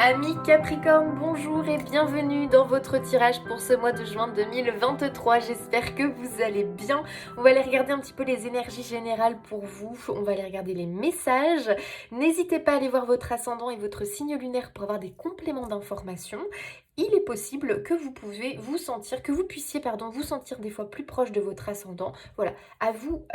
Amis Capricorne, bonjour et bienvenue dans votre tirage pour ce mois de juin 2023. J'espère que vous allez bien. On va aller regarder un petit peu les énergies générales pour vous. On va aller regarder les messages. N'hésitez pas à aller voir votre ascendant et votre signe lunaire pour avoir des compléments d'informations. Il est possible que vous puissiez vous sentir des fois plus proche de votre ascendant. Voilà, à vous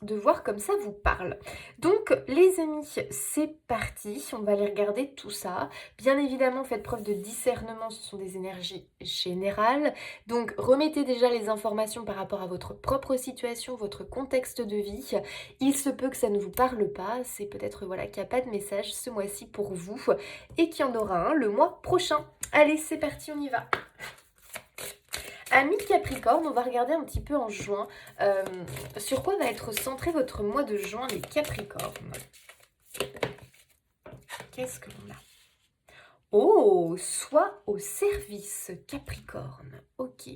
de voir comme ça vous parle. Donc les amis, c'est parti, on va aller regarder tout ça. Bien évidemment, faites preuve de discernement, ce sont des énergies générales. Donc remettez déjà les informations par rapport à votre propre situation, votre contexte de vie. Il se peut que ça ne vous parle pas, c'est peut-être voilà qu'il n'y a pas de message ce mois-ci pour vous et qu'il y en aura un le mois prochain. Allez, c'est parti, on y va. Amis Capricorne, on va regarder un petit peu en juin sur quoi va être centré votre mois de juin, les Capricornes. Qu'est-ce que l'on a? Oh, soit au service, Capricorne. Ok.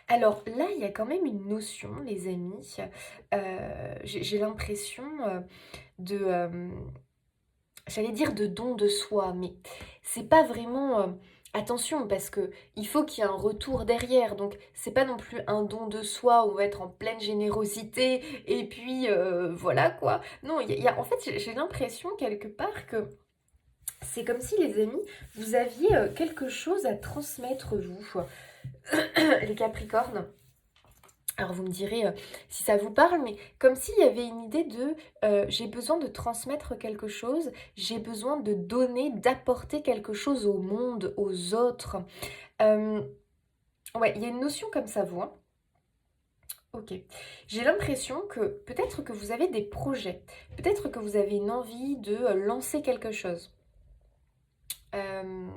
Alors là, il y a quand même une notion, les amis. J'ai l'impression j'allais dire de don de soi, mais c'est pas vraiment. Attention, parce que il faut qu'il y ait un retour derrière, donc c'est pas non plus un don de soi où on va être en pleine générosité et puis voilà quoi. Non, en fait j'ai l'impression quelque part que c'est comme si les amis, vous aviez quelque chose à transmettre vous, les Capricornes. Alors vous me direz si ça vous parle, mais comme s'il y avait une idée de j'ai besoin de transmettre quelque chose, j'ai besoin de donner, d'apporter quelque chose au monde, aux autres. Ouais, il y a une notion comme ça, vous. Hein. Ok. J'ai l'impression que peut-être que vous avez des projets, peut-être que vous avez une envie de lancer quelque chose. Euh,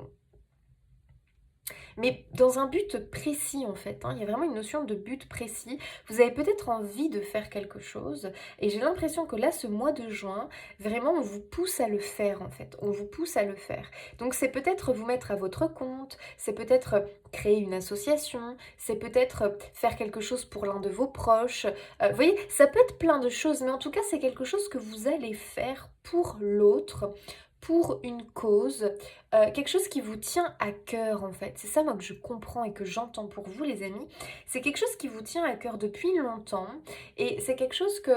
mais dans un but précis en fait, hein. Il y a vraiment une notion de but précis. Vous avez peut-être envie de faire quelque chose et j'ai l'impression que là, ce mois de juin, vraiment on vous pousse à le faire en fait, on vous pousse à le faire. Donc c'est peut-être vous mettre à votre compte, c'est peut-être créer une association, c'est peut-être faire quelque chose pour l'un de vos proches. Vous voyez, ça peut être plein de choses, mais en tout cas c'est quelque chose que vous allez faire pour l'autre, pour une cause, quelque chose qui vous tient à cœur en fait. C'est ça moi que je comprends et que j'entends pour vous les amis. C'est quelque chose qui vous tient à cœur depuis longtemps et c'est quelque chose que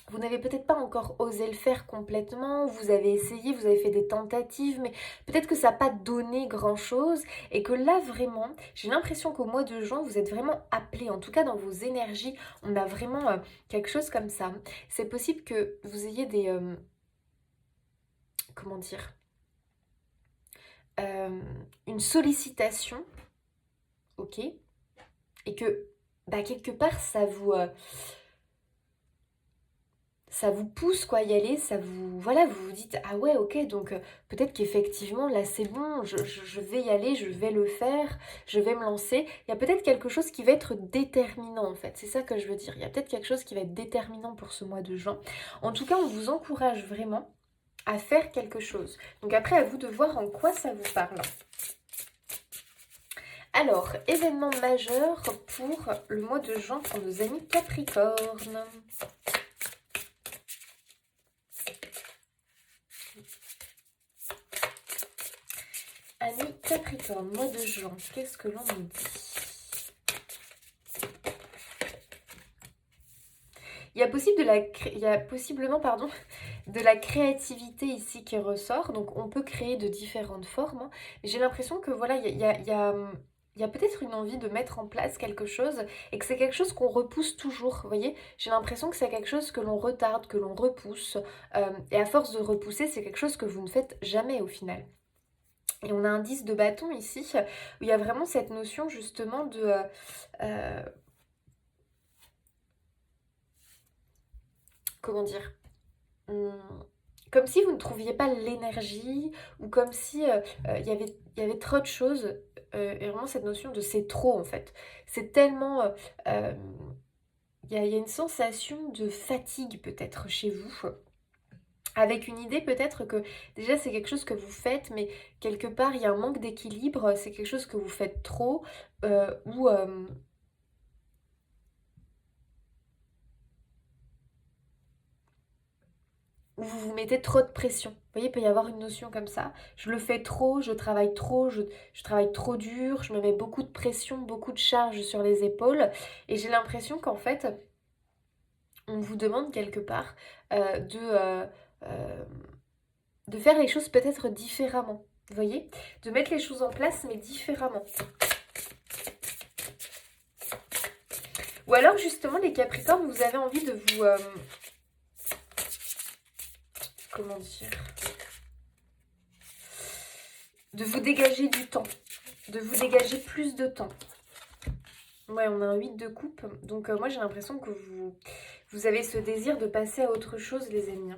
vous n'avez peut-être pas encore osé le faire complètement, vous avez essayé, vous avez fait des tentatives, mais peut-être que ça n'a pas donné grand-chose et que là vraiment, j'ai l'impression qu'au mois de juin, vous êtes vraiment appelé, en tout cas dans vos énergies, on a vraiment quelque chose comme ça. C'est possible que vous ayez des... comment dire une sollicitation, ok, et que bah, quelque part ça vous pousse quoi à y aller, ça vous voilà, vous vous dites ah ouais ok donc peut-être qu'effectivement là c'est bon, je vais y aller, je vais le faire, je vais me lancer. Il y a peut-être quelque chose qui va être déterminant en fait, c'est ça que je veux dire. Il y a peut-être quelque chose qui va être déterminant pour ce mois de juin. En tout cas, on vous encourage vraiment à faire quelque chose. Donc après, à vous de voir en quoi ça vous parle. Alors, événement majeur pour le mois de juin pour nos amis Capricorne. Amis Capricorne, mois de juin, qu'est-ce que l'on nous dit? Il y a possiblement de la créativité ici qui ressort, donc on peut créer de différentes formes. Hein. J'ai l'impression que voilà, il y a peut-être une envie de mettre en place quelque chose et que c'est quelque chose qu'on repousse toujours. Vous voyez, j'ai l'impression que c'est quelque chose que l'on retarde, que l'on repousse. Et à force de repousser, c'est quelque chose que vous ne faites jamais au final. Et on a un 10 de bâton ici où il y a vraiment cette notion justement de... comment dire comme si vous ne trouviez pas l'énergie ou comme si il y avait trop de choses. Et vraiment cette notion de c'est trop en fait. C'est tellement... il y a une sensation de fatigue peut-être chez vous. Avec une idée peut-être que déjà c'est quelque chose que vous faites, mais quelque part il y a un manque d'équilibre, c'est quelque chose que vous faites trop, ou où vous vous mettez trop de pression. Vous voyez, il peut y avoir une notion comme ça. Je le fais trop, je travaille trop, je travaille trop dur, je me mets beaucoup de pression, beaucoup de charges sur les épaules. Et j'ai l'impression qu'en fait, on vous demande quelque part euh, de faire les choses peut-être différemment. Vous voyez, de mettre les choses en place, mais différemment. Ou alors, justement, les Capricornes, vous avez envie de vous... comment dire, de vous dégager du temps, de vous dégager plus de temps. Ouais, on a un 8 de coupe, donc moi j'ai l'impression que vous avez ce désir de passer à autre chose, les amis.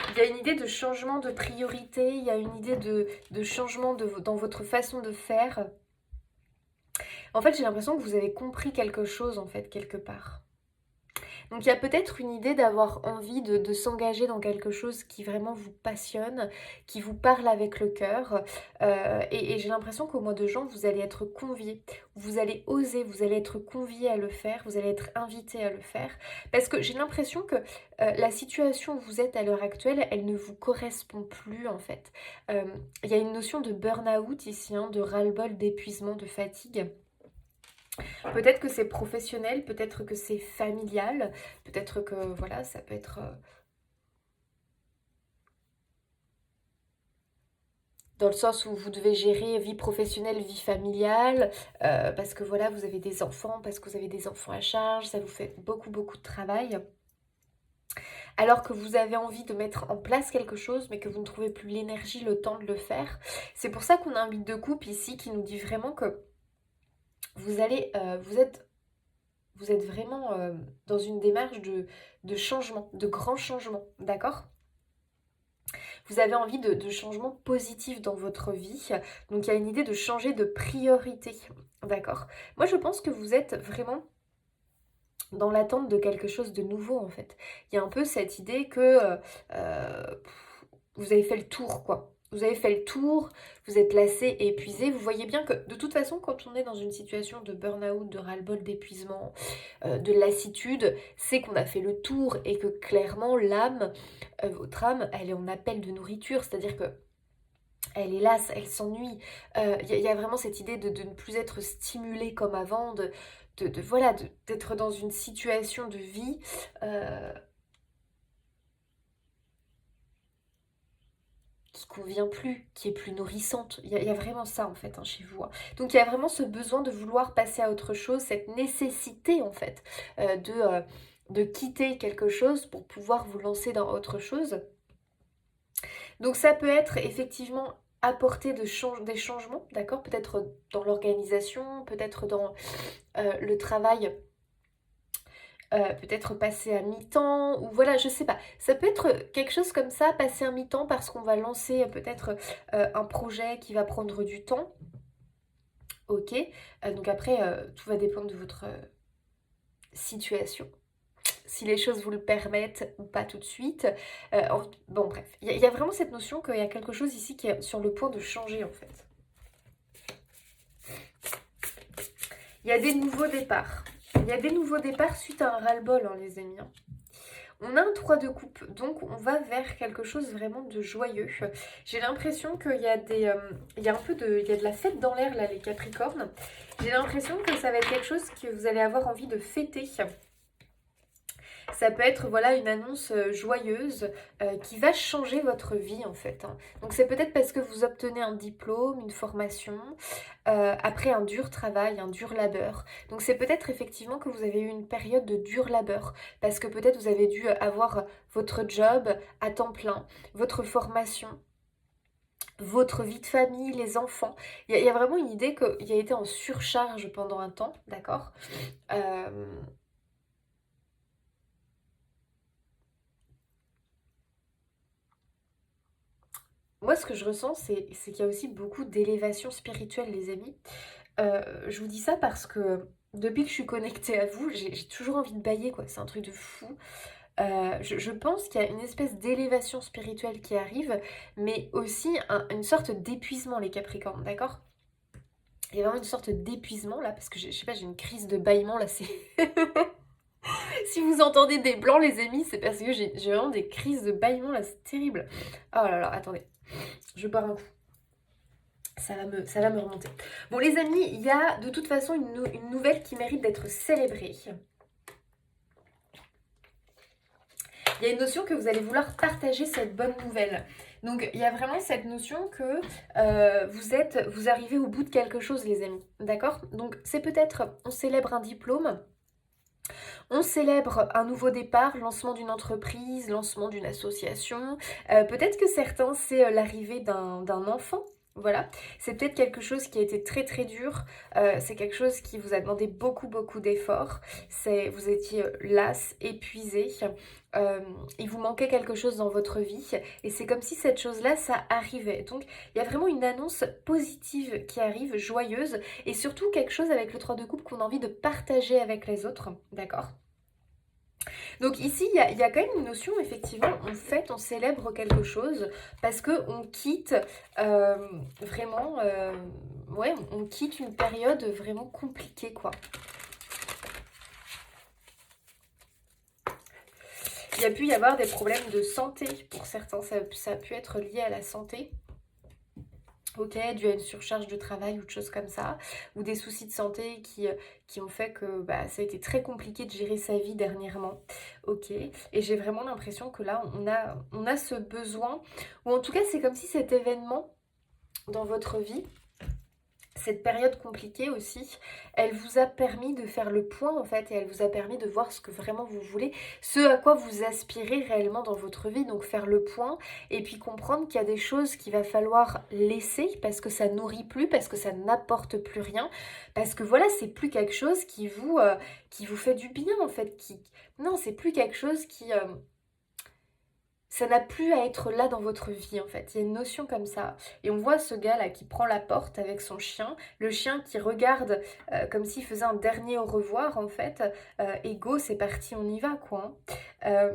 Il y a une idée de changement de priorité, il y a une idée de changement dans votre façon de faire. En fait, j'ai l'impression que vous avez compris quelque chose, en fait, quelque part. Donc il y a peut-être une idée d'avoir envie de s'engager dans quelque chose qui vraiment vous passionne, qui vous parle avec le cœur. Et j'ai l'impression qu'au mois de juin, vous allez être convié, vous allez oser, vous allez être convié à le faire, vous allez être invité à le faire. Parce que j'ai l'impression que la situation où vous êtes à l'heure actuelle, elle ne vous correspond plus en fait. Il y a une notion de burn-out ici, hein, de ras-le-bol, d'épuisement, de fatigue. Peut-être que c'est professionnel, peut-être que c'est familial, peut-être que voilà, ça peut être dans le sens où vous devez gérer vie professionnelle, vie familiale, parce que voilà, vous avez des enfants, parce que vous avez des enfants à charge, ça vous fait beaucoup, beaucoup de travail. Alors que vous avez envie de mettre en place quelque chose, mais que vous ne trouvez plus l'énergie, le temps de le faire. C'est pour ça qu'on a un 8 de coupe ici qui nous dit vraiment que vous allez, vous êtes vraiment dans une démarche de changement, de grand changement, d'accord? Vous avez envie de changements positifs dans votre vie. Donc il y a une idée de changer de priorité, d'accord? Moi je pense que vous êtes vraiment dans l'attente de quelque chose de nouveau en fait. Il y a un peu cette idée que euh, vous avez fait le tour quoi. Vous avez fait le tour, vous êtes lassé, épuisé. Vous voyez bien que de toute façon, quand on est dans une situation de burn-out, de ras-le-bol, d'épuisement, de lassitude, c'est qu'on a fait le tour et que clairement l'âme, votre âme, elle est en appel de nourriture. C'est-à-dire que elle est lasse, elle s'ennuie. Y a vraiment cette idée de ne plus être stimulée comme avant, voilà, d'être dans une situation de vie qui convient plus, qui est plus nourrissante. Il y a vraiment ça en fait hein, chez vous. Hein. Donc il y a vraiment ce besoin de vouloir passer à autre chose, cette nécessité en fait de quitter quelque chose pour pouvoir vous lancer dans autre chose. Donc ça peut être effectivement apporter des changements, d'accord? Peut-être dans l'organisation, peut-être dans le travail, peut-être passer à mi-temps, ou voilà, je sais pas. Ça peut être quelque chose comme ça, passer à mi-temps parce qu'on va lancer peut-être un projet qui va prendre du temps. Ok, donc après, tout va dépendre de votre situation. Si les choses vous le permettent ou pas tout de suite. Bon bref, il y a vraiment cette notion qu'il y a quelque chose ici qui est sur le point de changer en fait. Il y a des nouveaux départs. Il y a des nouveaux départs suite à un ras-le-bol, hein, les amis. Hein. On a un 3 de coupe, donc on va vers quelque chose vraiment de joyeux. J'ai l'impression qu'il y a il y a un peu il y a de la fête dans l'air là, les Capricornes. J'ai l'impression que ça va être quelque chose que vous allez avoir envie de fêter. Ça peut être voilà une annonce joyeuse qui va changer votre vie en fait. Hein. Donc c'est peut-être parce que vous obtenez un diplôme, une formation, après un dur travail, un dur labeur. Donc c'est peut-être effectivement que vous avez eu une période de dur labeur parce que peut-être vous avez dû avoir votre job à temps plein, votre formation. Votre vie de famille, les enfants. Il y a vraiment une idée qu'il a été en surcharge pendant un temps, d'accord Moi, ce que je ressens, c'est qu'il y a aussi beaucoup d'élévation spirituelle, les amis. Je vous dis ça parce que depuis que je suis connectée à vous, j'ai toujours envie de bailler, quoi. C'est un truc de fou. Je pense qu'il y a une espèce d'élévation spirituelle qui arrive, mais aussi une sorte d'épuisement, les Capricornes, d'accord? Il y a vraiment une sorte d'épuisement, là, parce que je sais pas, j'ai une crise de bâillement, là, c'est... Si vous entendez des blancs, les amis, c'est parce que j'ai vraiment des crises de bâillement là, c'est terrible. Oh là là, attendez, je bois un coup. Ça va me remonter. Bon, les amis, il y a de toute façon une nouvelle qui mérite d'être célébrée. Il y a une notion que vous allez vouloir partager cette bonne nouvelle. Donc, il y a vraiment cette notion que vous arrivez au bout de quelque chose, les amis. D'accord? Donc, c'est peut-être, on célèbre un diplôme, on célèbre un nouveau départ, lancement d'une entreprise, lancement d'une association. Peut-être que certains, c'est l'arrivée d'un enfant. Voilà, c'est peut-être quelque chose qui a été très très dur, c'est quelque chose qui vous a demandé beaucoup beaucoup d'efforts, vous étiez las, épuisé, euh, il vous manquait quelque chose dans votre vie et c'est comme si cette chose-là, ça arrivait. Donc il y a vraiment une annonce positive qui arrive, joyeuse et surtout quelque chose avec le 3 de coupe qu'on a envie de partager avec les autres, d'accord? Donc ici, il y a quand même une notion, effectivement, on fête, on célèbre quelque chose parce qu'on quitte vraiment, ouais, on quitte une période vraiment compliquée, quoi. Il y a pu y avoir des problèmes de santé pour certains, ça a pu être lié à la santé. Ok, dû à une surcharge de travail ou de choses comme ça, ou des soucis de santé qui ont fait que bah, ça a été très compliqué de gérer sa vie dernièrement. Ok, et j'ai vraiment l'impression que là, on a ce besoin, ou en tout cas, c'est comme si cet événement dans votre vie, cette période compliquée aussi, elle vous a permis de faire le point en fait et elle vous a permis de voir ce que vraiment vous voulez, ce à quoi vous aspirez réellement dans votre vie, donc faire le point et puis comprendre qu'il y a des choses qu'il va falloir laisser parce que ça nourrit plus, parce que ça n'apporte plus rien, parce que voilà, c'est plus quelque chose qui vous fait du bien en fait, non, c'est plus quelque chose ça n'a plus à être là dans votre vie en fait. Il y a une notion comme ça. Et on voit ce gars là qui prend la porte avec son chien, le chien qui regarde comme s'il faisait un dernier au revoir en fait. Et go, c'est parti, on y va quoi, hein.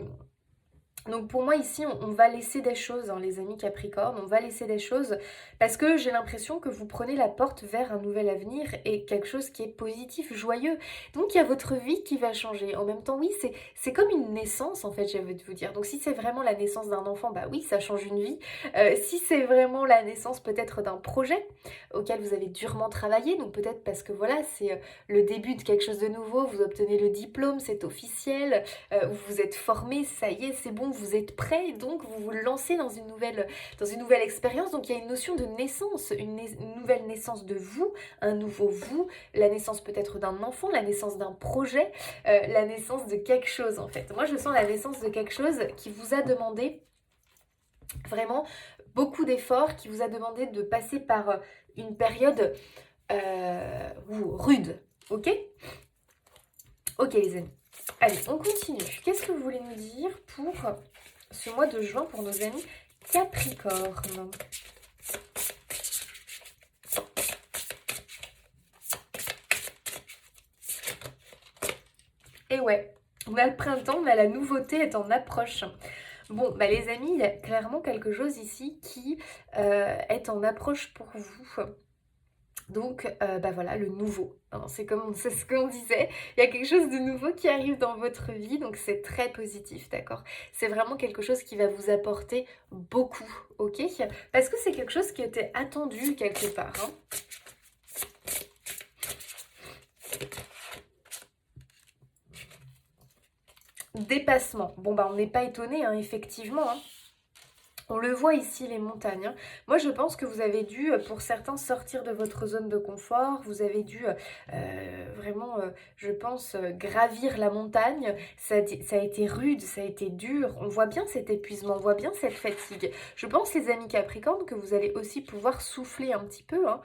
Donc pour moi ici on va laisser des choses, hein, les amis Capricorne, on va laisser des choses parce que j'ai l'impression que vous prenez la porte vers un nouvel avenir et quelque chose qui est positif, joyeux. Donc il y a votre vie qui va changer. En même temps oui c'est comme une naissance en fait j'ai envie de vous dire. Donc si c'est vraiment la naissance d'un enfant, bah oui ça change une vie. Si c'est vraiment la naissance peut-être d'un projet auquel vous avez durement travaillé, donc peut-être parce que voilà c'est le début de quelque chose de nouveau, vous obtenez le diplôme, c'est officiel, vous vous êtes formé, ça y est, c'est bon, vous êtes prêt, donc vous vous lancez dans une nouvelle expérience. Donc il y a une notion de naissance, une nouvelle naissance de vous, un nouveau vous, la naissance peut-être d'un enfant, la naissance d'un projet, la naissance de quelque chose en fait. Moi je sens la naissance de quelque chose qui vous a demandé vraiment beaucoup d'efforts, qui vous a demandé de passer par une période rude, ok? Ok les amis. Allez, on continue. Qu'est-ce que vous voulez nous dire pour ce mois de juin pour nos amis Capricorne? Et ouais, on a le printemps, mais la nouveauté est en approche. Bon, bah les amis, il y a clairement quelque chose ici qui est en approche pour vous. Donc, bah voilà, le nouveau, hein, c'est ce qu'on disait. Il y a quelque chose de nouveau qui arrive dans votre vie, donc c'est très positif, d'accord? C'est vraiment quelque chose qui va vous apporter beaucoup, ok? Parce que c'est quelque chose qui était attendu quelque part, hein. Dépassement. Bon, bah on n'est pas étonné, hein, effectivement, hein. On le voit ici, les montagnes, hein. Moi, je pense que vous avez dû, pour certains, sortir de votre zone de confort. Vous avez dû vraiment, je pense, gravir la montagne. Ça a été rude, ça a été dur. On voit bien cet épuisement, on voit bien cette fatigue. Je pense, les amis Capricorne, que vous allez aussi pouvoir souffler un petit peu, hein.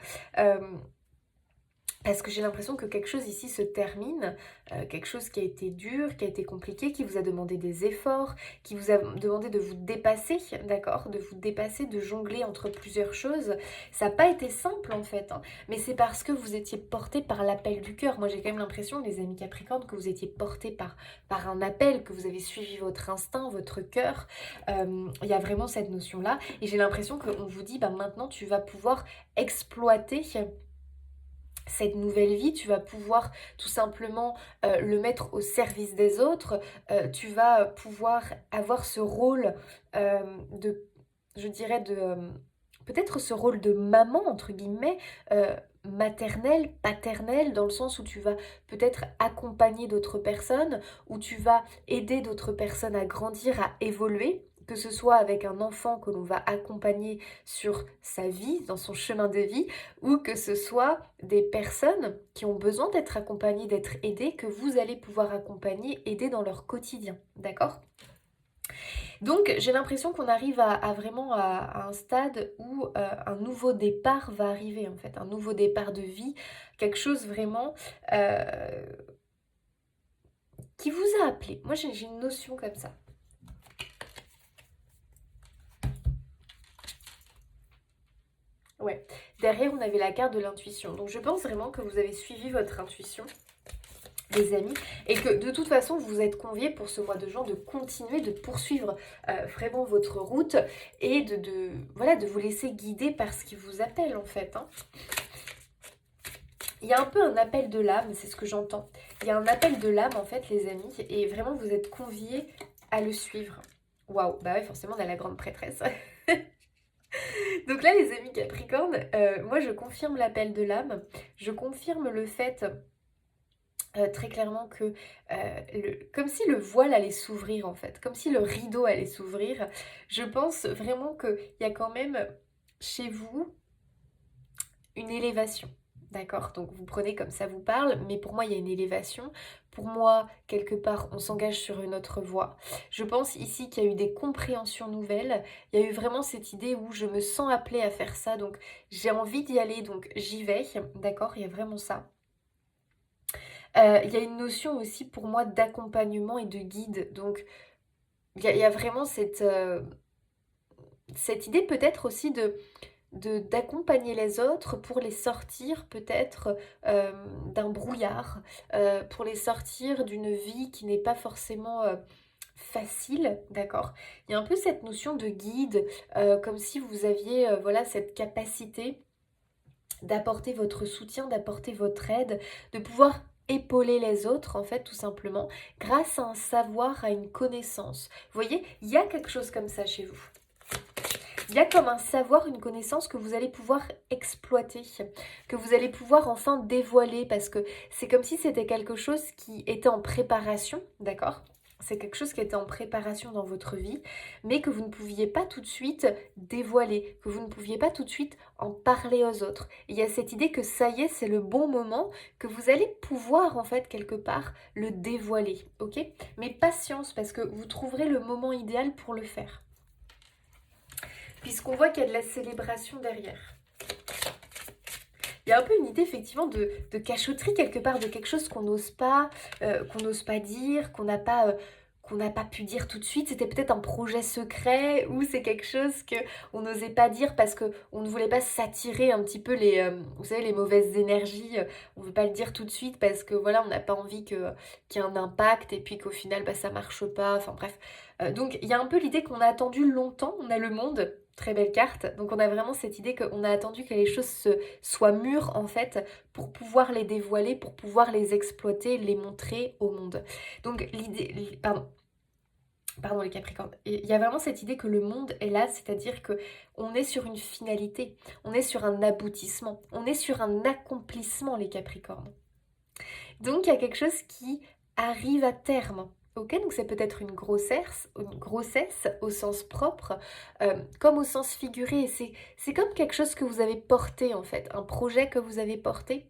Parce que j'ai l'impression que quelque chose ici se termine, quelque chose qui a été dur, qui a été compliqué, qui vous a demandé des efforts, qui vous a demandé de vous dépasser, d'accord? De vous dépasser, de jongler entre plusieurs choses. Ça n'a pas été simple en fait, hein, mais c'est parce que vous étiez porté par l'appel du cœur. Moi j'ai quand même l'impression, les amis Capricorne, que vous étiez porté par un appel, que vous avez suivi votre instinct, votre cœur. Il y a vraiment cette notion-là. Et j'ai l'impression qu'on vous dit, bah, maintenant tu vas pouvoir exploiter cette nouvelle vie, tu vas pouvoir tout simplement le mettre au service des autres, tu vas pouvoir avoir ce rôle de, je dirais, peut-être ce rôle de maman, entre guillemets, maternelle, paternelle, dans le sens où tu vas peut-être accompagner d'autres personnes, où tu vas aider d'autres personnes à grandir, à évoluer, que ce soit avec un enfant que l'on va accompagner sur sa vie, dans son chemin de vie, ou que ce soit des personnes qui ont besoin d'être accompagnées, d'être aidées, que vous allez pouvoir accompagner, aider dans leur quotidien, d'accord? Donc j'ai l'impression qu'on arrive vraiment à un stade où un nouveau départ va arriver en fait, un nouveau départ de vie, quelque chose vraiment euh, qui vous a appelé. Moi j'ai une notion comme ça. Ouais, derrière on avait la carte de l'intuition. Donc je pense vraiment que vous avez suivi votre intuition, les amis, et que de toute façon vous êtes conviés pour ce mois de juin de continuer, de poursuivre vraiment votre route et voilà, de vous laisser guider par ce qui vous appelle en fait, hein. Il y a un peu un appel de l'âme, c'est ce que j'entends. Il y a un appel de l'âme en fait les amis, et vraiment vous êtes conviés à le suivre. Waouh, bah ouais, forcément on a la grande prêtresse. Donc là les amis Capricorne, moi je confirme l'appel de l'âme, je confirme le fait très clairement que comme si le voile allait s'ouvrir en fait, comme si le rideau allait s'ouvrir. Je pense vraiment qu'il y a quand même chez vous une élévation. D'accord? Donc vous prenez comme ça vous parle, mais pour moi il y a une élévation. Pour moi, quelque part, on s'engage sur une autre voie. Je pense ici qu'il y a eu des compréhensions nouvelles. Il y a eu vraiment cette idée où je me sens appelée à faire ça, donc j'ai envie d'y aller, donc j'y vais. D'accord? Il y a vraiment ça. Il y a une notion aussi pour moi d'accompagnement et de guide. Donc il y a vraiment cette idée peut-être aussi d'accompagner les autres pour les sortir peut-être d'un brouillard, pour les sortir d'une vie qui n'est pas forcément facile, d'accord? Il y a un peu cette notion de guide, comme si vous aviez voilà, cette capacité d'apporter votre soutien, d'apporter votre aide, de pouvoir épauler les autres en fait tout simplement grâce à un savoir, à une connaissance. Vous voyez, il y a quelque chose comme ça chez vous. Il y a comme un savoir, une connaissance que vous allez pouvoir exploiter, que vous allez pouvoir enfin dévoiler parce que c'est comme si c'était quelque chose qui était en préparation, d'accord? C'est quelque chose qui était en préparation dans votre vie, mais que vous ne pouviez pas tout de suite dévoiler, que vous ne pouviez pas tout de suite en parler aux autres. Et il y a cette idée que ça y est, c'est le bon moment, que vous allez pouvoir en fait quelque part le dévoiler, ok? Mais patience parce que vous trouverez le moment idéal pour le faire. Puisqu'on voit qu'il y a de la célébration derrière. Il y a un peu une idée effectivement de cachotterie quelque part, de quelque chose qu'on n'ose pas dire, qu'on n'a pas pu dire tout de suite. C'était peut-être un projet secret ou c'est quelque chose que on n'osait pas dire parce que on ne voulait pas s'attirer un petit peu vous savez, les mauvaises énergies. On ne veut pas le dire tout de suite parce que voilà, on n'a pas envie qu'il y ait un impact et puis qu'au final, bah, ça marche pas. Enfin bref. Donc il y a un peu l'idée qu'on a attendu longtemps. On a le monde. Très belle carte. Donc on a vraiment cette idée qu'on a attendu que les choses soient mûres en fait pour pouvoir les dévoiler, pour pouvoir les exploiter, les montrer au monde. Donc pardon les Capricornes, il y a vraiment cette idée que le monde est là, c'est-à-dire que on est sur une finalité, on est sur un aboutissement, on est sur un accomplissement les Capricornes. Donc il y a quelque chose qui arrive à terme. Ok, donc c'est peut-être une grossesse au sens propre, comme au sens figuré. C'est comme quelque chose que vous avez porté en fait, un projet que vous avez porté,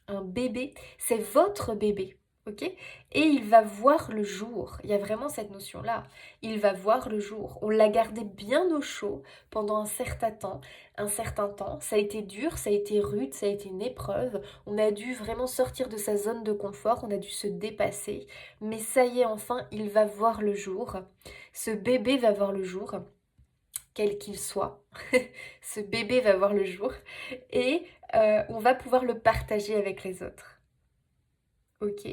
un bébé, c'est votre bébé, ok? Et il va voir le jour. Il y a vraiment cette notion-là. Il va voir le jour. On l'a gardé bien au chaud pendant un certain temps. Ça a été dur, ça a été rude, ça a été une épreuve. On a dû vraiment sortir de sa zone de confort, on a dû se dépasser. Mais ça y est, enfin, il va voir le jour. Ce bébé va voir le jour, quel qu'il soit. Ce bébé va voir le jour. Et on va pouvoir le partager avec les autres. Ok?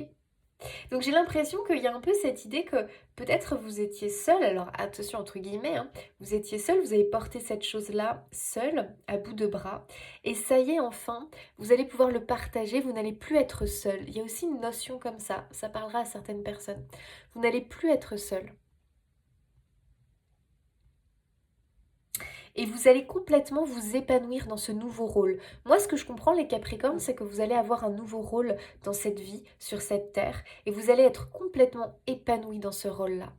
Donc j'ai l'impression qu'il y a un peu cette idée que peut-être vous étiez seul, alors attention entre guillemets, hein, vous étiez seul, vous avez porté cette chose-là seul, à bout de bras, et ça y est enfin, vous allez pouvoir le partager, vous n'allez plus être seul. Il y a aussi une notion comme ça parlera à certaines personnes. Vous n'allez plus être seul. Et vous allez complètement vous épanouir dans ce nouveau rôle. Moi, ce que je comprends, les Capricornes, c'est que vous allez avoir un nouveau rôle dans cette vie, sur cette terre, et vous allez être complètement épanoui dans ce rôle-là.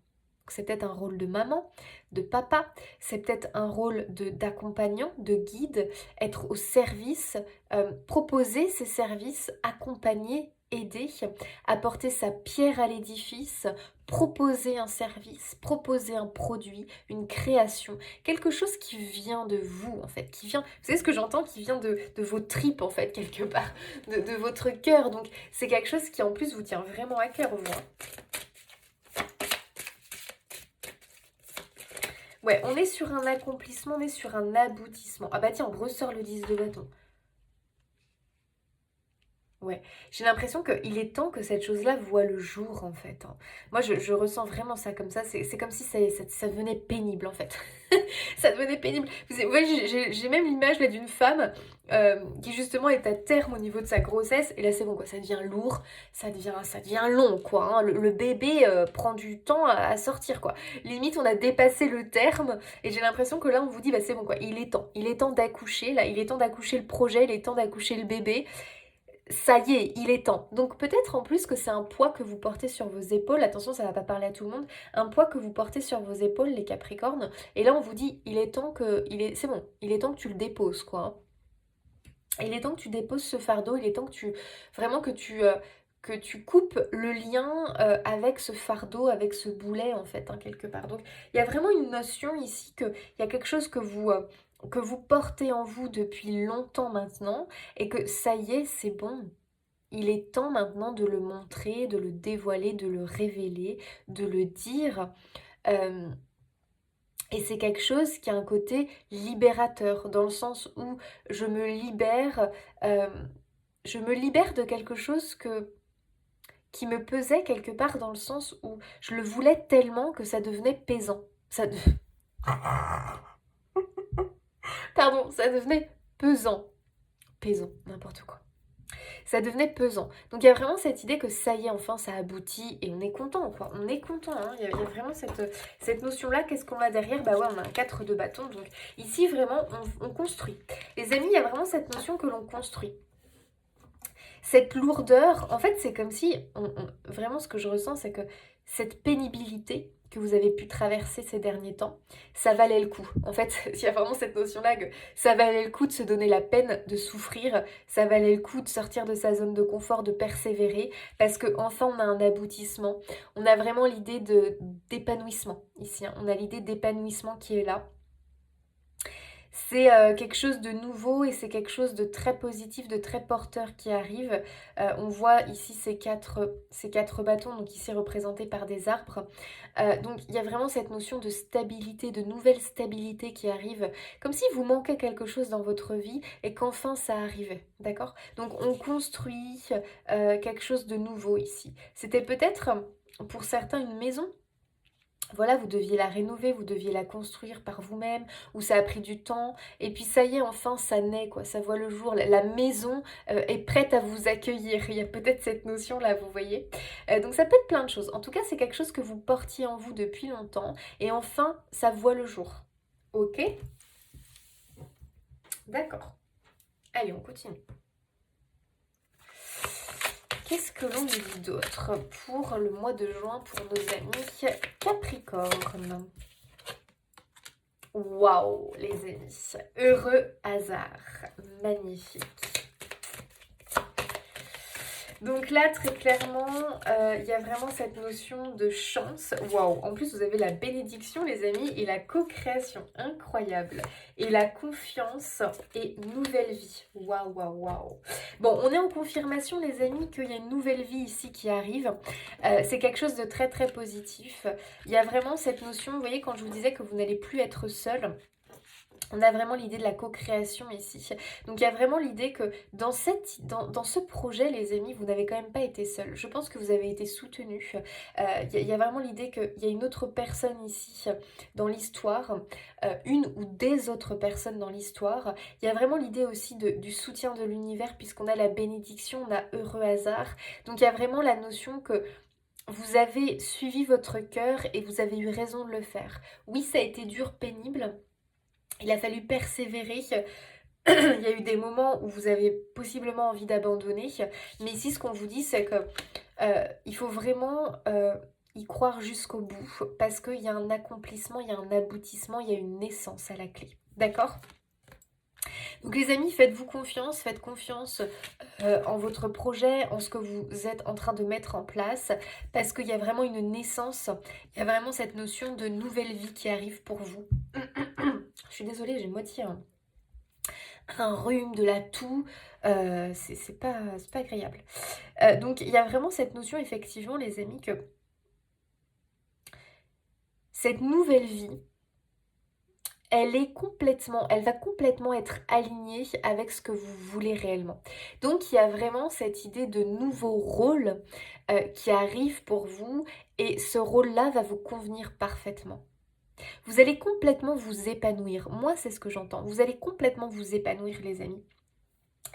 C'est peut-être un rôle de maman, de papa, c'est peut-être un rôle d'accompagnant, de guide, être au service, proposer ces services, accompagner, aider, apporter sa pierre à l'édifice, proposer un service, proposer un produit, une création, quelque chose qui vient de vous en fait, qui vient, vous savez ce que j'entends, qui vient de vos tripes en fait, quelque part, de votre cœur, donc c'est quelque chose qui en plus vous tient vraiment à cœur, vous. Ouais, on est sur un accomplissement, on est sur un aboutissement. Ah bah tiens, on ressort le 10 de bâton. Ouais, j'ai l'impression qu'il est temps que cette chose-là voit le jour en fait, hein. Moi je ressens vraiment ça comme ça, c'est comme si ça devenait pénible en fait. Ça devenait pénible. Vous voyez, j'ai même l'image là d'une femme qui justement est à terme au niveau de sa grossesse, et là c'est bon quoi, ça devient lourd, ça devient long quoi, hein. Le bébé prend du temps à sortir quoi. Limite on a dépassé le terme, et j'ai l'impression que là on vous dit bah c'est bon quoi, il est temps d'accoucher, là il est temps d'accoucher le projet, il est temps d'accoucher le bébé. Ça y est, il est temps. Donc peut-être en plus que c'est un poids que vous portez sur vos épaules. Attention, ça va pas parler à tout le monde. Un poids que vous portez sur vos épaules, les Capricornes. Et là, on vous dit, c'est bon, il est temps que tu le déposes, quoi, hein. Il est temps que tu déposes ce fardeau. Il est temps que vraiment que tu coupes le lien avec ce fardeau, avec ce boulet, en fait, hein, quelque part. Donc il y a vraiment une notion ici qu'il y a quelque chose que vous portez en vous depuis longtemps maintenant, et que ça y est, c'est bon. Il est temps maintenant de le montrer, de le dévoiler, de le révéler, de le dire. Euh, et c'est quelque chose qui a un côté libérateur, dans le sens où je me libère, euh, je me libère de quelque chose qui me pesait quelque part, dans le sens où je le voulais tellement que ça devenait pesant. Pardon, ça devenait pesant. Pesant, n'importe quoi. Ça devenait pesant. Donc il y a vraiment cette idée que ça y est, enfin ça aboutit, et on est content quoi, on est content, hein. Il y a vraiment cette notion-là. Qu'est-ce qu'on a derrière? Bah ouais, on a un 4 de bâton, donc ici vraiment on construit. Les amis, il y a vraiment cette notion que l'on construit. Cette lourdeur, en fait c'est comme si, vraiment ce que je ressens, c'est que cette pénibilité que vous avez pu traverser ces derniers temps, ça valait le coup. En fait, il y a vraiment cette notion-là que ça valait le coup de se donner la peine de souffrir, ça valait le coup de sortir de sa zone de confort, de persévérer, parce que enfin on a un aboutissement. On a vraiment l'idée d'épanouissement ici, hein. On a l'idée d'épanouissement qui est là. C'est quelque chose de nouveau, et c'est quelque chose de très positif, de très porteur qui arrive. On voit ici ces quatre bâtons, donc ici représentés par des arbres. Donc il y a vraiment cette notion de stabilité, de nouvelle stabilité qui arrive, comme si vous manquait quelque chose dans votre vie et qu'enfin ça arrivait, d'accord? Donc on construit quelque chose de nouveau ici. C'était peut-être pour certains une maison. Voilà, vous deviez la rénover, vous deviez la construire par vous-même, ou ça a pris du temps, et puis ça y est, enfin, ça naît, quoi, ça voit le jour, la maison est prête à vous accueillir. Il y a peut-être cette notion-là, vous voyez. Donc ça peut être plein de choses. En tout cas, c'est quelque chose que vous portiez en vous depuis longtemps, et enfin, ça voit le jour. Ok? D'accord. Allez, on continue. Qu'est-ce que l'on dit d'autre pour le mois de juin pour nos amis Capricorne? Waouh, les amis, heureux hasard, magnifique. Donc là, très clairement, il y a vraiment cette notion de chance. Waouh, en plus, vous avez la bénédiction, les amis, et la co-création, incroyable. Et la confiance et nouvelle vie. Waouh, waouh, waouh. Bon, on est en confirmation, les amis, qu'il y a une nouvelle vie ici qui arrive. C'est quelque chose de très, très positif. Il y a vraiment cette notion, vous voyez, quand je vous disais que vous n'allez plus être seul. On a vraiment l'idée de la co-création ici. Donc il y a vraiment l'idée que dans ce projet, les amis, vous n'avez quand même pas été seuls. Je pense que vous avez été soutenus. Il y a vraiment l'idée qu'il y a une autre personne ici dans l'histoire, une ou des autres personnes dans l'histoire. Il y a vraiment l'idée aussi du soutien de l'univers, puisqu'on a la bénédiction, on a heureux hasard. Donc il y a vraiment la notion que vous avez suivi votre cœur et vous avez eu raison de le faire. Oui, ça a été dur, pénible. Il a fallu persévérer. Il y a eu des moments où vous avez possiblement envie d'abandonner. Mais ici, ce qu'on vous dit, c'est que il faut vraiment y croire jusqu'au bout. Parce qu'il y a un accomplissement, il y a un aboutissement, il y a une naissance à la clé. D'accord ? Donc les amis, faites-vous confiance, faites confiance en votre projet, en ce que vous êtes en train de mettre en place, parce qu'il y a vraiment une naissance, il y a vraiment cette notion de nouvelle vie qui arrive pour vous. Je suis désolée, j'ai moitié un rhume, de la toux, c'est pas agréable. Donc il y a vraiment cette notion effectivement les amis que cette nouvelle vie, elle va complètement être alignée avec ce que vous voulez réellement. Donc il y a vraiment cette idée de nouveau rôle qui arrive pour vous et ce rôle-là va vous convenir parfaitement. Vous allez complètement vous épanouir. Moi, c'est ce que j'entends. Vous allez complètement vous épanouir, les amis,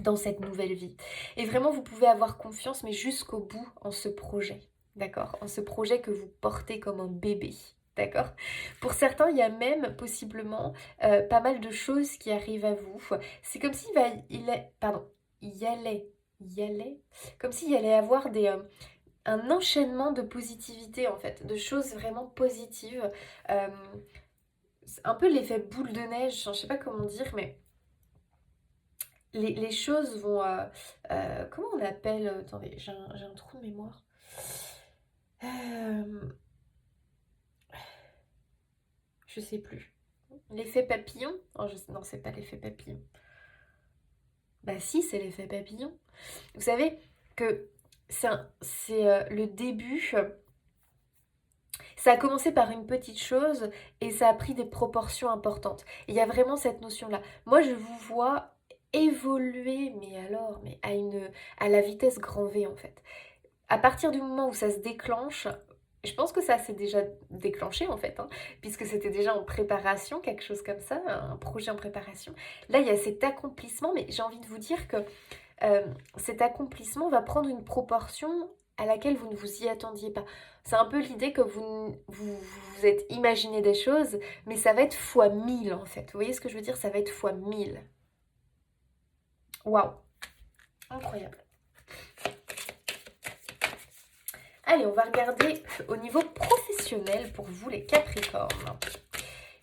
dans cette nouvelle vie. Et vraiment, vous pouvez avoir confiance, mais jusqu'au bout en ce projet. D'accord ? En ce projet que vous portez comme un bébé. D'accord ? Pour certains, il y a même possiblement pas mal de choses qui arrivent à vous. C'est comme s'il y allait, comme s'il y allait avoir un enchaînement de positivité en fait, de choses vraiment positives. C'est un peu l'effet boule de neige, je ne sais pas comment dire, mais les choses vont... comment on appelle... Attendez, j'ai un trou de mémoire. Je sais plus. L'effet papillon? Non, c'est pas l'effet papillon. Bah si, c'est l'effet papillon. Vous savez que c'est le début... Ça a commencé par une petite chose et ça a pris des proportions importantes. Il y a vraiment cette notion-là. Moi, je vous vois évoluer, mais à la vitesse grand V en fait. À partir du moment où ça se déclenche, je pense que ça s'est déjà déclenché en fait, hein, puisque c'était déjà en préparation, quelque chose comme ça, un projet en préparation. Là, il y a cet accomplissement, mais j'ai envie de vous dire que cet accomplissement va prendre une proportion à laquelle vous ne vous y attendiez pas. C'est un peu l'idée que vous êtes imaginé des choses, mais ça va être fois 1000 en fait. Vous voyez ce que je veux dire? Ça va être fois 1000. Waouh! Incroyable. Allez, on va regarder au niveau professionnel pour vous les Capricornes.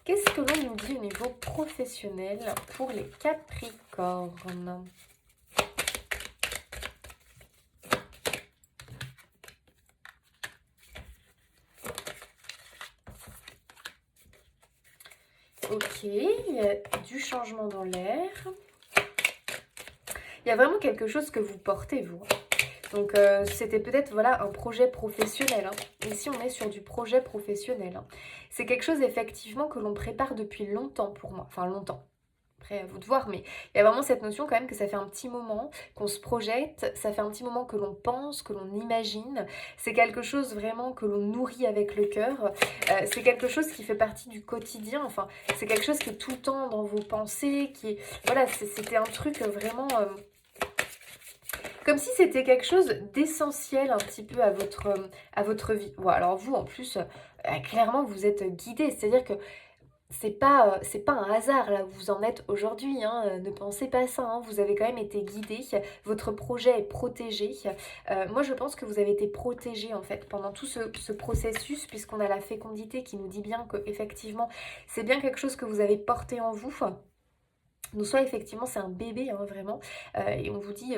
Qu'est-ce que l'on nous dit au niveau professionnel pour les Capricornes? Ok, il y a du changement dans l'air. Il y a vraiment quelque chose que vous portez, vous. Donc, c'était peut-être, voilà, un projet professionnel. Hein. Ici, on est sur du projet professionnel. Hein. C'est quelque chose, effectivement, que l'on prépare depuis longtemps pour moi. Enfin, longtemps. Après, à vous de voir, mais il y a vraiment cette notion quand même que ça fait un petit moment qu'on se projette, ça fait un petit moment que l'on pense, que l'on imagine. C'est quelque chose vraiment que l'on nourrit avec le cœur. C'est quelque chose qui fait partie du quotidien. Enfin, c'est quelque chose qui est tout le temps dans vos pensées. Voilà, c'était un truc vraiment... comme si c'était quelque chose d'essentiel un petit peu à votre vie. Bon, alors vous, en plus, clairement, vous êtes guidé. C'est-à-dire que c'est pas un hasard là où vous en êtes aujourd'hui, hein, ne pensez pas ça, hein, vous avez quand même été guidé, votre projet est protégé. Moi je pense que vous avez été protégé en fait pendant tout ce processus, puisqu'on a la fécondité qui nous dit bien que effectivement c'est bien quelque chose que vous avez porté en vous. Donc soit effectivement c'est un bébé, hein, vraiment, et on vous dit...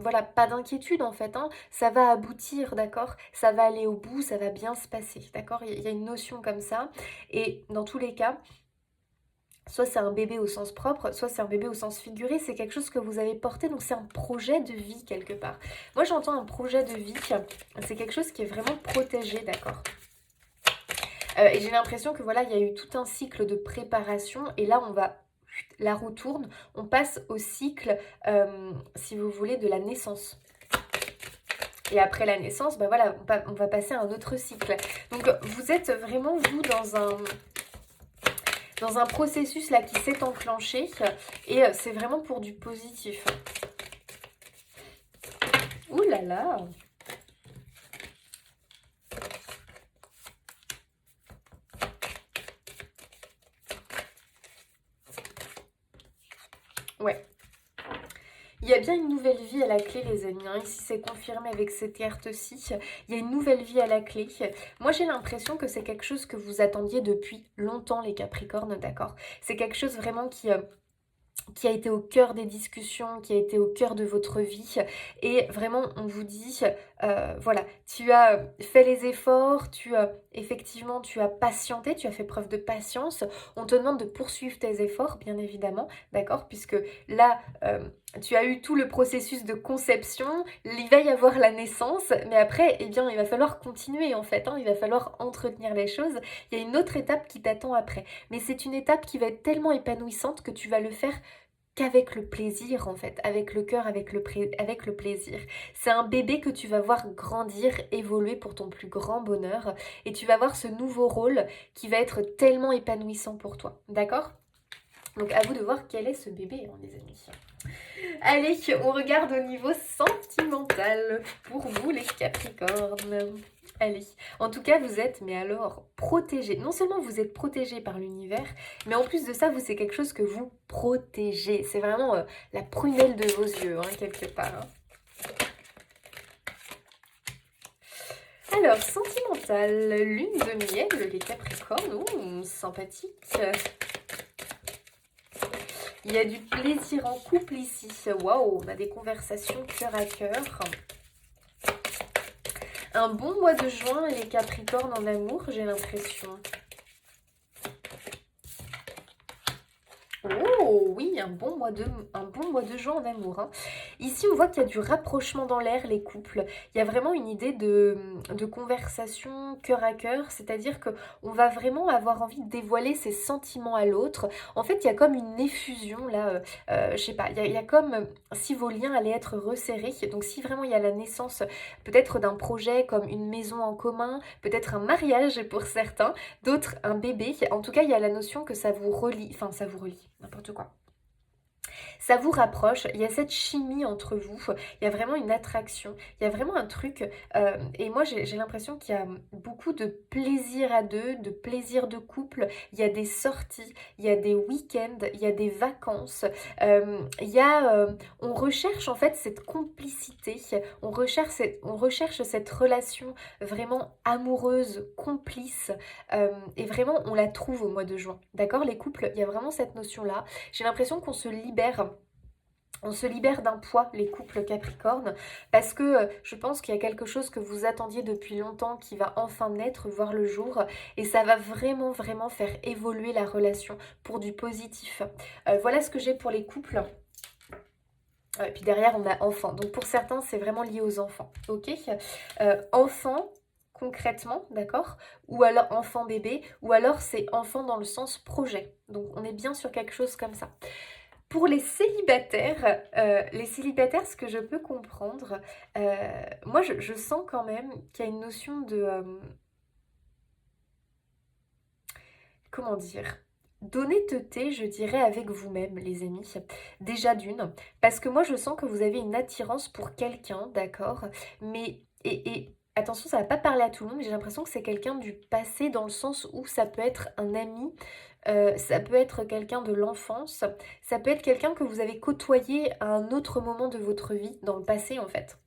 voilà, pas d'inquiétude en fait, hein. Ça va aboutir, d'accord? Ça va aller au bout, ça va bien se passer, d'accord? Il y a une notion comme ça, et dans tous les cas, soit c'est un bébé au sens propre, soit c'est un bébé au sens figuré, c'est quelque chose que vous avez porté, donc c'est un projet de vie quelque part. Moi j'entends un projet de vie, c'est quelque chose qui est vraiment protégé, d'accord? Et j'ai l'impression que voilà, il y a eu tout un cycle de préparation, et là on va la roue tourne, on passe au cycle, si vous voulez, de la naissance. Et après la naissance, bah voilà, on va passer à un autre cycle. Donc vous êtes vraiment, vous, dans un processus là qui s'est enclenché. Et c'est vraiment pour du positif. Ouh là là! Ouais. Il y a bien une nouvelle vie à la clé, les amis. Hein. Ici, c'est confirmé avec cette carte-ci. Il y a une nouvelle vie à la clé. Moi, j'ai l'impression que c'est quelque chose que vous attendiez depuis longtemps, les Capricornes, d'accord? C'est quelque chose vraiment qui a été au cœur des discussions, qui a été au cœur de votre vie. Et vraiment, on vous dit, voilà, tu as fait les efforts, effectivement, tu as patienté, tu as fait preuve de patience. On te demande de poursuivre tes efforts, bien évidemment, d'accord? Puisque là, tu as eu tout le processus de conception, il va y avoir la naissance, mais après, eh bien, il va falloir continuer, en fait. Hein, il va falloir entretenir les choses. Il y a une autre étape qui t'attend après. Mais c'est une étape qui va être tellement épanouissante que tu vas le faire qu'avec le plaisir en fait, avec le cœur, avec le plaisir. C'est un bébé que tu vas voir grandir, évoluer pour ton plus grand bonheur et tu vas voir ce nouveau rôle qui va être tellement épanouissant pour toi, d'accord? Donc à vous de voir quel est ce bébé, hein, les amis. Allez, on regarde au niveau sentimental pour vous les Capricornes. Allez, en tout cas vous êtes, mais alors, protégés. Non seulement vous êtes protégés par l'univers, mais en plus de ça, vous c'est quelque chose que vous protégez. C'est vraiment la prunelle de vos yeux, hein, quelque part. Hein. Alors, sentimental, lune de miel, les Capricornes, ouh, sympathique. Il y a du plaisir en couple ici. Waouh, on a des conversations cœur à cœur. Un bon mois de juin, les Capricornes en amour, j'ai l'impression. Oh oui, un bon mois de juin en amour. Hein. Ici, on voit qu'il y a du rapprochement dans l'air, les couples. Il y a vraiment une idée de conversation cœur à cœur, c'est-à-dire qu'on va vraiment avoir envie de dévoiler ses sentiments à l'autre. En fait, il y a comme une effusion, là, je sais pas, il y a comme si vos liens allaient être resserrés. Donc, si vraiment il y a la naissance peut-être d'un projet comme une maison en commun, peut-être un mariage pour certains, d'autres un bébé. En tout cas, il y a la notion que ça vous relie, enfin, ça vous relie. N'importe quoi. Ça vous rapproche, il y a cette chimie entre vous, il y a vraiment une attraction, il y a vraiment un truc, et moi j'ai l'impression qu'il y a beaucoup de plaisir à deux, de plaisir de couple, il y a des sorties, il y a des week-ends, il y a des vacances, on recherche en fait cette complicité, on recherche cette relation vraiment amoureuse, complice, et vraiment on la trouve au mois de juin, d'accord les couples, il y a vraiment cette notion-là, j'ai l'impression qu'on se libère. On se libère d'un poids, les couples Capricornes, parce que je pense qu'il y a quelque chose que vous attendiez depuis longtemps qui va enfin naître, voir le jour, et ça va vraiment, vraiment faire évoluer la relation pour du positif. Voilà ce que j'ai pour les couples. Et puis derrière, on a enfants. Donc pour certains, c'est vraiment lié aux enfants. Ok enfants, concrètement, d'accord? Ou alors enfant bébé, ou alors c'est enfant dans le sens projet. Donc on est bien sur quelque chose comme ça. Pour les célibataires, ce que je peux comprendre, moi je sens quand même qu'il y a une notion de... comment dire? D'honnêteté, je dirais, avec vous-même, les amis. Déjà d'une, parce que moi je sens que vous avez une attirance pour quelqu'un, d'accord? Mais, et attention, ça va pas parler à tout le monde, mais j'ai l'impression que c'est quelqu'un du passé dans le sens où ça peut être un ami, ça peut être quelqu'un de l'enfance, ça peut être quelqu'un que vous avez côtoyé à un autre moment de votre vie, dans le passé en fait.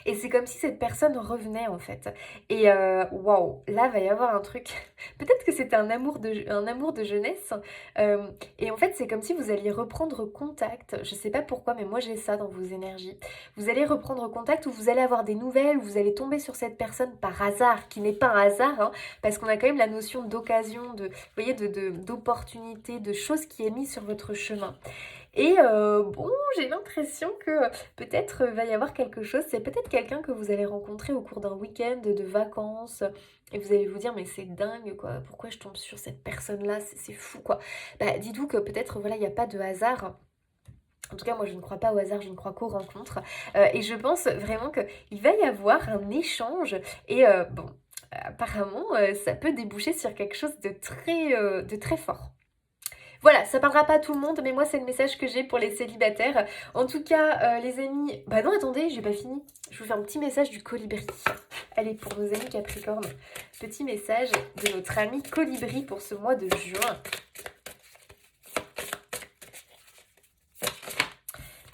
Et c'est comme si cette personne revenait en fait. Et waouh, là va y avoir un truc. Peut-être que c'était un amour de jeunesse. Et en fait, c'est comme si vous alliez reprendre contact. Je sais pas pourquoi, mais moi j'ai ça dans vos énergies. Vous allez reprendre contact ou vous allez avoir des nouvelles, vous allez tomber sur cette personne par hasard, qui n'est pas un hasard, hein, parce qu'on a quand même la notion d'occasion, vous voyez, d'opportunité, de choses qui est mise sur votre chemin. Et bon, j'ai l'impression que peut-être va y avoir quelque chose. C'est peut-être quelqu'un que vous allez rencontrer au cours d'un week-end de vacances. Et vous allez vous dire, mais c'est dingue, quoi. Pourquoi je tombe sur cette personne-là? C'est fou, quoi. Bah, dites-vous que peut-être, voilà, il n'y a pas de hasard. En tout cas, moi, je ne crois pas au hasard, je ne crois qu'aux rencontres. Et je pense vraiment qu'il va y avoir un échange. Et bon, apparemment, ça peut déboucher sur quelque chose de très fort. Voilà, ça parlera pas à tout le monde, mais moi, c'est le message que j'ai pour les célibataires. En tout cas, les amis... Bah non, attendez, j'ai pas fini. Je vous fais un petit message du colibri. Allez, pour nos amis Capricorne, petit message de notre ami colibri pour ce mois de juin.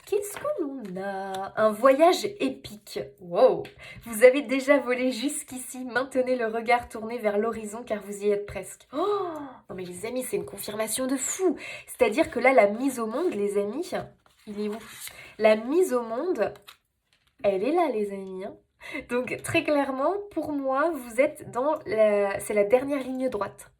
Qu'est-ce que l'on a? Un voyage épique. Wow! Vous avez déjà volé jusqu'ici. Maintenez le regard tourné vers l'horizon car vous y êtes presque. Oh! Non mais les amis, c'est une confirmation de fou. C'est-à-dire que là, la mise au monde, les amis, il est où? La mise au monde, elle est là, les amis. Hein. Donc très clairement, pour moi, vous êtes dans la... C'est la dernière ligne droite.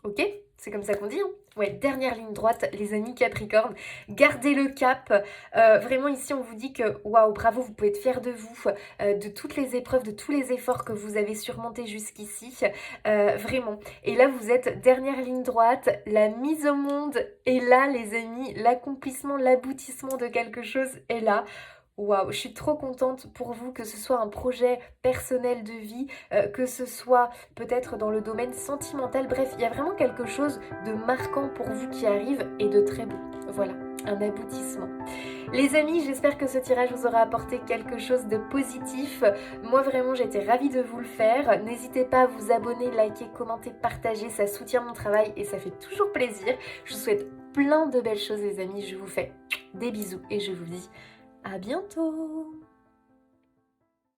Ok? C'est comme ça qu'on dit, hein? Ouais, dernière ligne droite, les amis Capricorne. Gardez le cap. Vraiment, ici, on vous dit que, waouh, bravo, vous pouvez être fiers de vous, de toutes les épreuves, de tous les efforts que vous avez surmontés jusqu'ici. Vraiment. Et là, vous êtes dernière ligne droite. La mise au monde est là, les amis. L'accomplissement, l'aboutissement de quelque chose est là. Waouh, je suis trop contente pour vous, que ce soit un projet personnel de vie, que ce soit peut-être dans le domaine sentimental. Bref, il y a vraiment quelque chose de marquant pour vous qui arrive et de très beau. Voilà, un aboutissement. Les amis, j'espère que ce tirage vous aura apporté quelque chose de positif. Moi vraiment, j'étais ravie de vous le faire. N'hésitez pas à vous abonner, liker, commenter, partager. Ça soutient mon travail et ça fait toujours plaisir. Je vous souhaite plein de belles choses les amis. Je vous fais des bisous et je vous dis à bientôt.